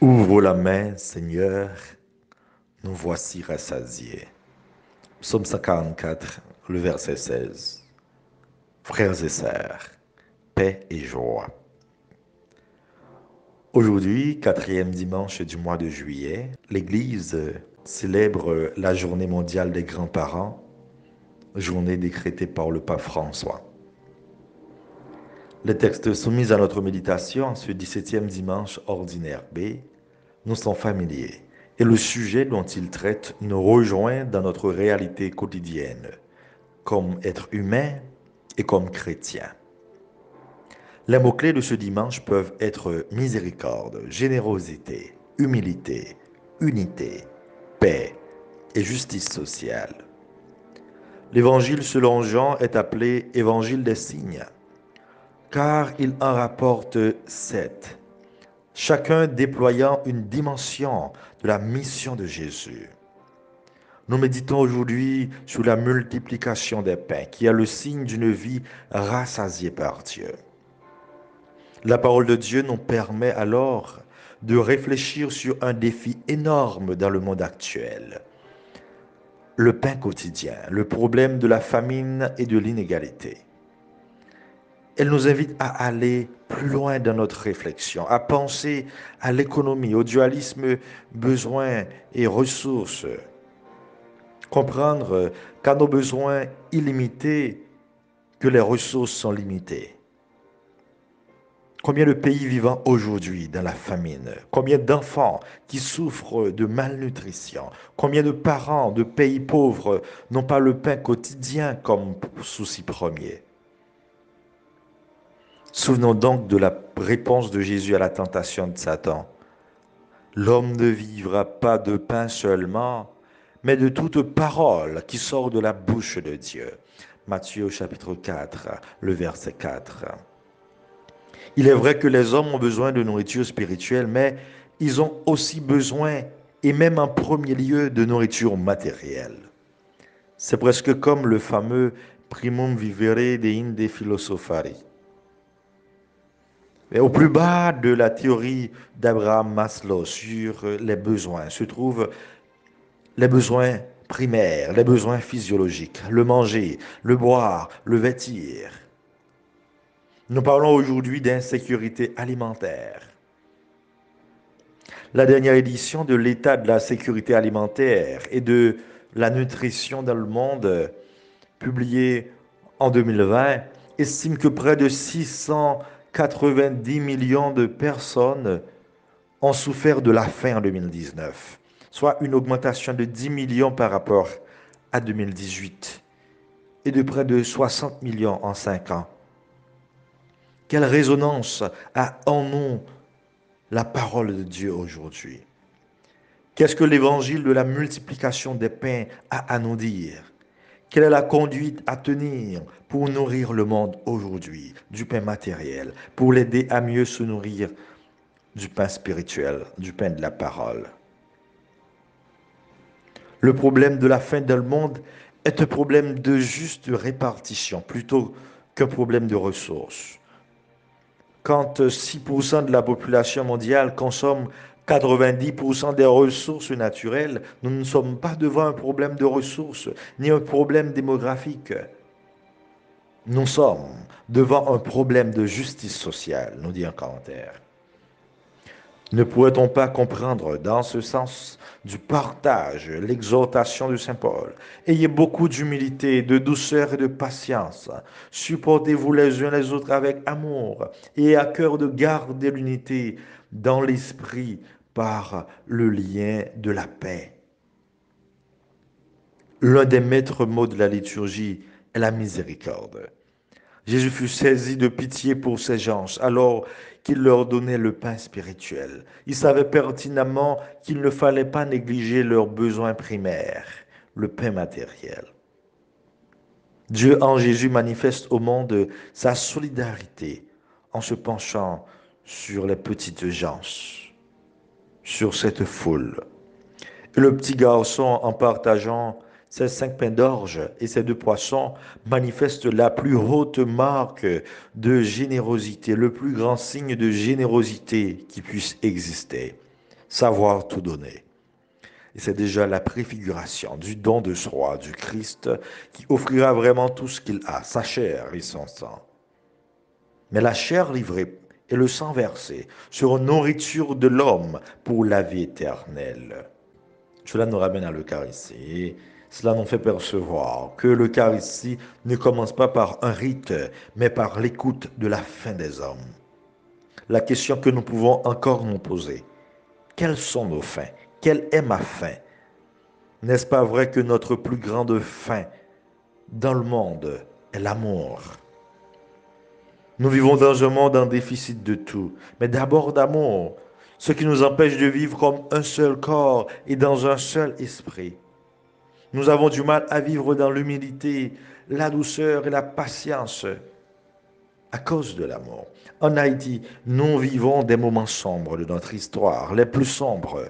Ouvre la main, Seigneur, nous voici rassasiés. Psaume 144, le verset 16. Frères et sœurs, paix et joie. Aujourd'hui, quatrième dimanche du mois de juillet, l'Église célèbre la journée mondiale des grands-parents, journée décrétée par le pape François. Les textes soumis à notre méditation en ce 17e dimanche ordinaire B nous sont familiers et le sujet dont ils traitent nous rejoint dans notre réalité quotidienne, comme être humain et comme chrétien. Les mots-clés de ce dimanche peuvent être miséricorde, générosité, humilité, unité, paix et justice sociale. L'évangile selon Jean est appelé évangile des signes, car il en rapporte 7, chacun déployant une dimension de la mission de Jésus. Nous méditons aujourd'hui sur la multiplication des pains, qui est le signe d'une vie rassasiée par Dieu. La parole de Dieu nous permet alors de réfléchir sur un défi énorme dans le monde actuel, le pain quotidien, le problème de la famine et de l'inégalité. Elle nous invite à aller plus loin dans notre réflexion, à penser à l'économie, au dualisme besoins et ressources, comprendre qu'à nos besoins illimités, que les ressources sont limitées. Combien de pays vivant aujourd'hui dans la famine? Combien d'enfants qui souffrent de malnutrition? Combien de parents de pays pauvres n'ont pas le pain quotidien comme souci premier? Souvenons donc de la réponse de Jésus à la tentation de Satan. L'homme ne vivra pas de pain seulement, mais de toute parole qui sort de la bouche de Dieu. Matthieu chapitre 4, le verset 4. Il est vrai que les hommes ont besoin de nourriture spirituelle, mais ils ont aussi besoin, et même en premier lieu, de nourriture matérielle. C'est presque comme le fameux primum vivere de inde philosophari. Mais au plus bas de la théorie d'Abraham Maslow sur les besoins se trouvent les besoins primaires, les besoins physiologiques, le manger, le boire, le vêtir. Nous parlons aujourd'hui d'insécurité alimentaire. La dernière édition de l'état de la sécurité alimentaire et de la nutrition dans le monde, publiée en 2020, estime que près de 690 millions de personnes ont souffert de la faim en 2019, soit une augmentation de 10 millions par rapport à 2018 et de près de 60 millions en 5 ans. Quelle résonance a en nous la parole de Dieu aujourd'hui? Qu'est-ce que l'évangile de la multiplication des pains a à nous dire? Quelle est la conduite à tenir pour nourrir le monde aujourd'hui, du pain matériel, pour l'aider à mieux se nourrir du pain spirituel, du pain de la parole? Le problème de la faim dans le monde est un problème de juste répartition plutôt qu'un problème de ressources. Quand 6% de la population mondiale consomme 90% des ressources naturelles, nous ne sommes pas devant un problème de ressources ni un problème démographique. Nous sommes devant un problème de justice sociale, nous dit un commentaire. Ne pourrait-on pas comprendre dans ce sens du partage l'exhortation de Saint Paul? Ayez beaucoup d'humilité, de douceur et de patience. Supportez-vous les uns les autres avec amour et à cœur de garder l'unité dans l'esprit par le lien de la paix. L'un des maîtres mots de la liturgie est la miséricorde. Jésus fut saisi de pitié pour ces gens alors qu'il leur donnait le pain spirituel. Il savait pertinemment qu'il ne fallait pas négliger leurs besoins primaires, le pain matériel. Dieu en Jésus manifeste au monde sa solidarité en se penchant sur les petites gens, sur cette foule. Et le petit garçon, en partageant ces 5 pains d'orge et ces 2 poissons, manifeste la plus haute marque de générosité, le plus grand signe de générosité qui puisse exister. savoir tout donner. Et c'est déjà la préfiguration du don de soi du Christ qui offrira vraiment tout ce qu'il a, sa chair et son sang. Mais la chair livrée et le sang versé seront nourriture de l'homme pour la vie éternelle. Cela nous ramène à l'Eucharistie. Cela nous fait percevoir que l'Eucharistie ne commence pas par un rite, mais par l'écoute de la faim des hommes. La question que nous pouvons encore nous poser, quelles sont nos fins? Quelle est ma faim? N'est-ce pas vrai que notre plus grande faim dans le monde est l'amour? Nous vivons dans un monde en déficit de tout, mais d'abord d'amour, ce qui nous empêche de vivre comme un seul corps et dans un seul esprit. Nous avons du mal à vivre dans l'humilité, la douceur et la patience à cause de l'amour. En Haïti, nous vivons des moments sombres de notre histoire, les plus sombres.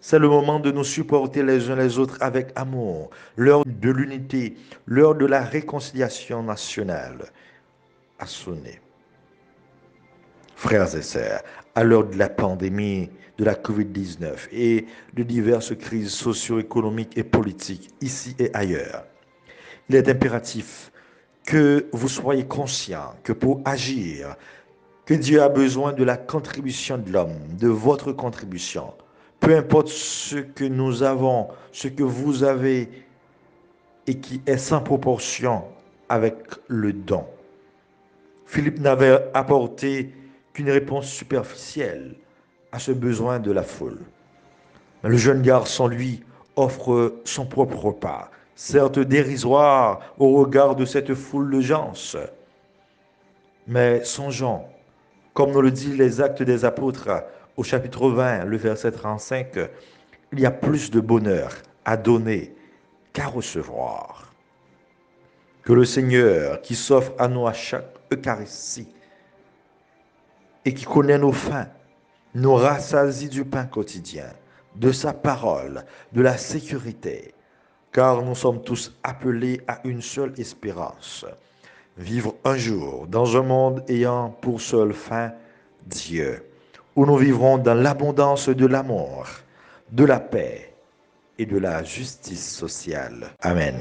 C'est le moment de nous supporter les uns les autres avec amour, l'heure de l'unité, l'heure de la réconciliation nationale a sonné. Frères et sœurs, à l'heure de la pandémie de la COVID-19 et de diverses crises socio-économiques et politiques ici et ailleurs, il est impératif que vous soyez conscients que pour agir, que Dieu a besoin de la contribution de l'homme, de votre contribution. Peu importe ce que nous avons, ce que vous avez et qui est sans proportion avec le don. Philippe n'avait apporté qu'une réponse superficielle à ce besoin de la foule. Mais le jeune garçon, lui, offre son propre repas, certes dérisoire au regard de cette foule de gens. Mais songeons, comme nous le disent les Actes des Apôtres au chapitre 20, le verset 35, il y a plus de bonheur à donner qu'à recevoir. Que le Seigneur, qui s'offre à nous à chaque Eucharistie et qui connaît nos faims, nous rassasie du pain quotidien, de sa parole, de la sécurité, car nous sommes tous appelés à une seule espérance, vivre un jour dans un monde ayant pour seule fin Dieu, où nous vivrons dans l'abondance de l'amour, de la paix et de la justice sociale. Amen.